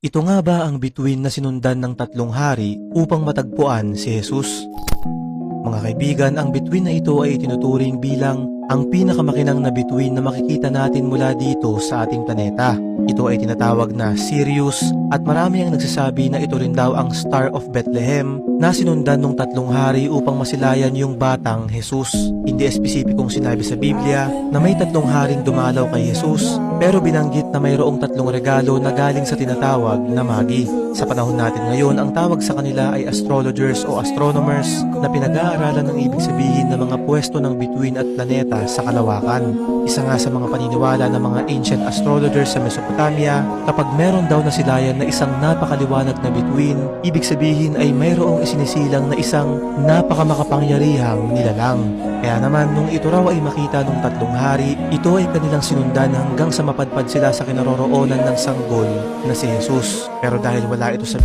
Ito nga ba ang bituin na sinundan ng tatlong hari upang matagpuan si Jesus? Mga kaibigan, ang bituin na ito ay itinuturing bilang ang pinakamakinang na bituin na makikita natin mula dito sa ating planeta. Ito ay tinatawag na Sirius at marami ang nagsasabi na ito rin daw ang Star of Bethlehem na sinundan ng tatlong hari upang masilayan yung batang Jesus. Hindi espesipikong sinabi sa Biblia na may tatlong haring dumalaw kay Jesus, pero binanggit na mayroong tatlong regalo na galing sa tinatawag na magi. Sa panahon natin ngayon, ang tawag sa kanila ay astrologers o astronomers na pinag-aaralan ng ibig sabihin ng mga pwesto ng bituin at planeta sa kalawakan. Isa nga sa mga paniniwala ng mga ancient astrologers sa Mesopotamia, kapag meron daw nasilayan na isang napakaliwanag na bituin, ibig sabihin ay mayroong isinisilang na isang napakamakapangyarihang nilalang. Kaya naman nung ito raw ay makita ng tatlong hari, ito ay kanilang sinundan hanggang sa mapadpad sila sa kinaroroonan ng sanggol na si Jesus. Pero dahil wala ito sa